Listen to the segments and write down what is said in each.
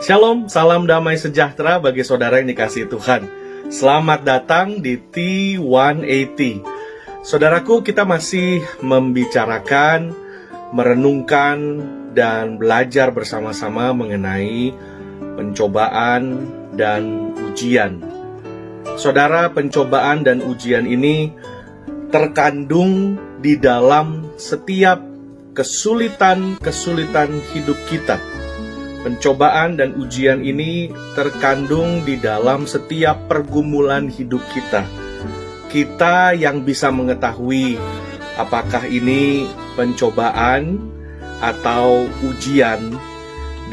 Shalom, salam damai sejahtera bagi saudara yang dikasihi Tuhan. Selamat datang di T180. Saudaraku, kita masih membicarakan, merenungkan, dan belajar bersama-sama mengenai pencobaan dan ujian. Saudara, pencobaan dan ujian ini terkandung di dalam setiap kesulitan-kesulitan hidup kita. Pencobaan dan ujian ini terkandung di dalam setiap pergumulan hidup kita. Kita yang bisa mengetahui apakah ini pencobaan atau ujian.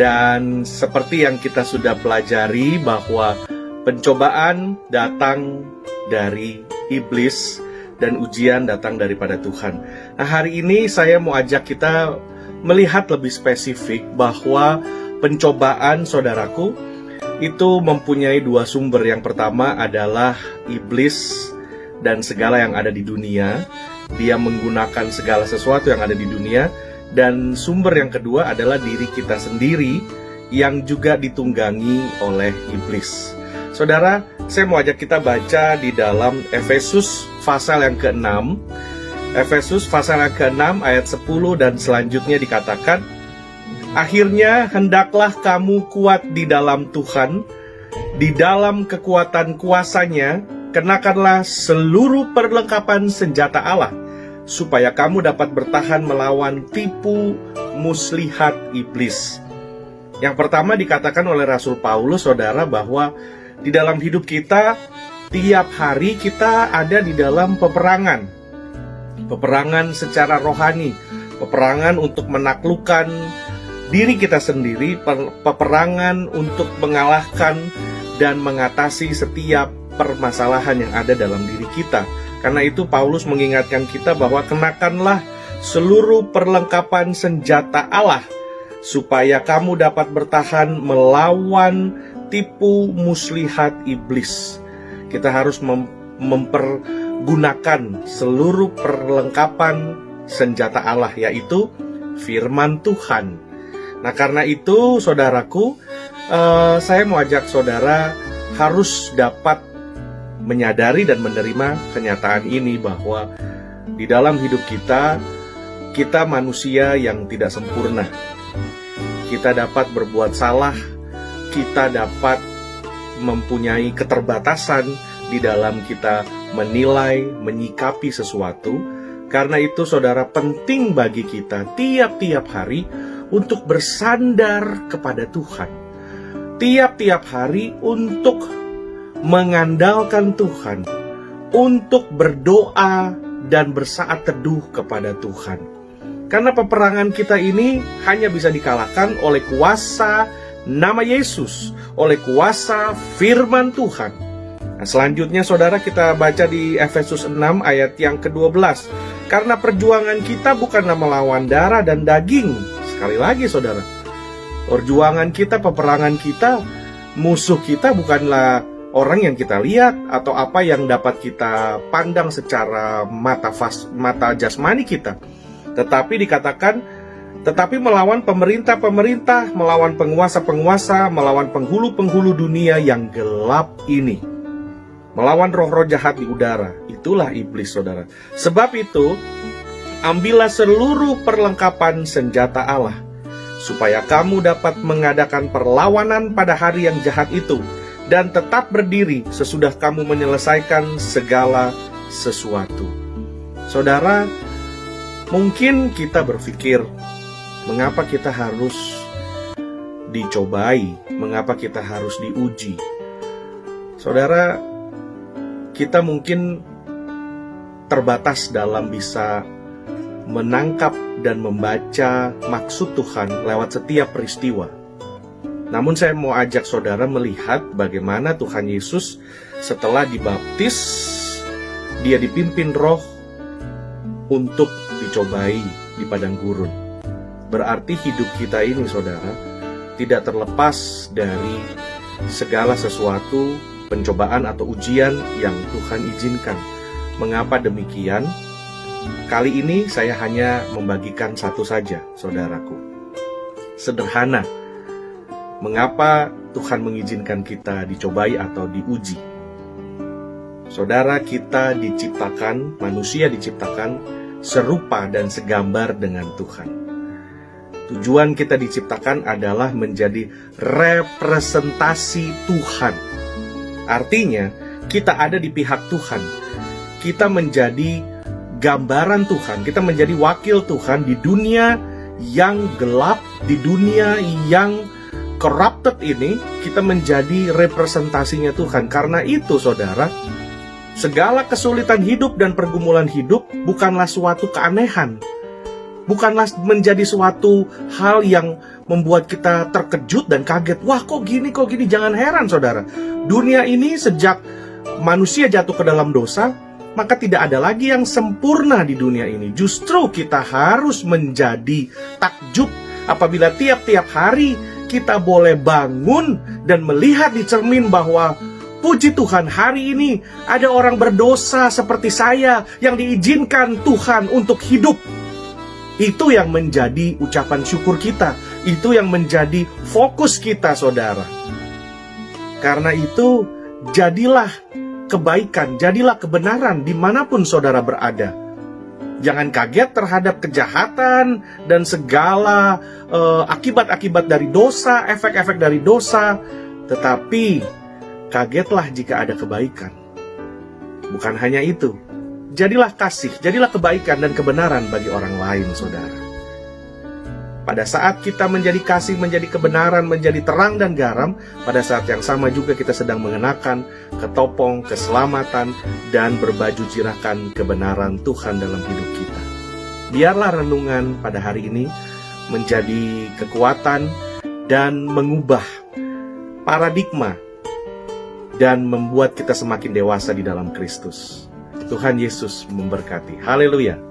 Dan seperti yang kita sudah pelajari bahwa pencobaan datang dari iblis dan ujian datang daripada Tuhan. Nah, hari ini saya mau ajak kita melihat lebih spesifik bahwa pencobaan, saudaraku, itu mempunyai dua sumber. Yang pertama adalah iblis dan segala yang ada di dunia. Dia menggunakan segala sesuatu yang ada di dunia. Dan sumber yang kedua adalah diri kita sendiri yang juga ditunggangi oleh iblis. Saudara, saya mau ajak kita baca di dalam Efesus pasal yang ke-6. Efesus pasal yang ke-6 ayat 10 dan selanjutnya dikatakan, akhirnya hendaklah kamu kuat di dalam Tuhan, di dalam kekuatan kuasa-Nya, kenakanlah seluruh perlengkapan senjata Allah, supaya kamu dapat bertahan melawan tipu muslihat iblis. Yang pertama dikatakan oleh Rasul Paulus, saudara, bahwa di dalam hidup kita, tiap hari kita ada di dalam peperangan. Peperangan secara rohani, peperangan untuk menaklukkan diri kita sendiri, peperangan untuk mengalahkan dan mengatasi setiap permasalahan yang ada dalam diri kita. Karena itu Paulus mengingatkan kita bahwa kenakanlah seluruh perlengkapan senjata Allah, supaya kamu dapat bertahan melawan tipu muslihat iblis. Kita harus mempergunakan seluruh perlengkapan senjata Allah, yaitu firman Tuhan. Nah, karena itu, saudaraku, saya mau ajak saudara harus dapat menyadari dan menerima kenyataan ini bahwa di dalam hidup kita, kita manusia yang tidak sempurna. Kita dapat berbuat salah, kita dapat mempunyai keterbatasan di dalam kita menilai, menyikapi sesuatu. Karena itu, saudara, penting bagi kita tiap-tiap hari untuk bersandar kepada Tuhan. Tiap-tiap hari untuk mengandalkan Tuhan, untuk berdoa dan bersaat teduh kepada Tuhan. Karena peperangan kita ini hanya bisa dikalahkan oleh kuasa nama Yesus, oleh kuasa firman Tuhan. Nah, selanjutnya, saudara, kita baca di Efesus 6 ayat yang ke-12. Karena perjuangan kita bukanlah melawan darah dan daging. Sekali lagi, saudara, perjuangan kita, peperangan kita, musuh kita bukanlah orang yang kita lihat atau apa yang dapat kita pandang secara mata jasmani kita. Tetapi dikatakan, tetapi melawan pemerintah-pemerintah, melawan penguasa-penguasa, melawan penghulu-penghulu dunia yang gelap ini. Melawan roh-roh jahat di udara. Itulah iblis, saudara. Sebab itu, ambillah seluruh perlengkapan senjata Allah, supaya kamu dapat mengadakan perlawanan pada hari yang jahat itu, dan tetap berdiri sesudah kamu menyelesaikan segala sesuatu. Saudara, mungkin kita berpikir, mengapa kita harus dicobai? Mengapa kita harus diuji? Saudara, kita mungkin terbatas dalam bisa menangkap dan membaca maksud Tuhan lewat setiap peristiwa. Namun saya mau ajak saudara melihat bagaimana Tuhan Yesus setelah dibaptis, dia dipimpin roh untuk dicobai di padang gurun. Berarti hidup kita ini, saudara, tidak terlepas dari segala sesuatu pencobaan atau ujian yang Tuhan izinkan. Mengapa demikian? Kali ini saya hanya membagikan satu saja, saudaraku. Sederhana. Mengapa Tuhan mengizinkan kita dicobai atau diuji? Saudara, kita diciptakan, manusia diciptakan serupa dan segambar dengan Tuhan. Tujuan kita diciptakan adalah menjadi representasi Tuhan. Artinya, kita ada di pihak Tuhan. Kita menjadi gambaran Tuhan, kita menjadi wakil Tuhan di dunia yang gelap, di dunia yang corrupted ini, kita menjadi representasinya Tuhan. Karena itu, saudara, segala kesulitan hidup dan pergumulan hidup bukanlah suatu keanehan. Bukanlah menjadi suatu hal yang membuat kita terkejut dan kaget. Wah, kok gini? Jangan heran, saudara. Dunia ini sejak manusia jatuh ke dalam dosa, maka tidak ada lagi yang sempurna di dunia ini. Justru kita harus menjadi takjub apabila tiap-tiap hari kita boleh bangun dan melihat di cermin bahwa puji Tuhan, hari ini ada orang berdosa seperti saya yang diizinkan Tuhan untuk hidup. Itu yang menjadi ucapan syukur kita. Itu yang menjadi fokus kita, saudara. Karena itu, jadilah kebaikan, jadilah kebenaran dimanapun saudara berada. Jangan kaget terhadap kejahatan dan segala akibat-akibat dari dosa, efek-efek dari dosa. Tetapi kagetlah jika ada kebaikan. Bukan hanya itu, jadilah kasih, jadilah kebaikan dan kebenaran bagi orang lain, saudara. Pada saat kita menjadi kasih, menjadi kebenaran, menjadi terang dan garam, pada saat yang sama juga kita sedang mengenakan ketopong keselamatan dan berbaju jirakan kebenaran Tuhan dalam hidup kita. Biarlah renungan pada hari ini menjadi kekuatan dan mengubah paradigma dan membuat kita semakin dewasa di dalam Kristus. Tuhan Yesus memberkati. Haleluya.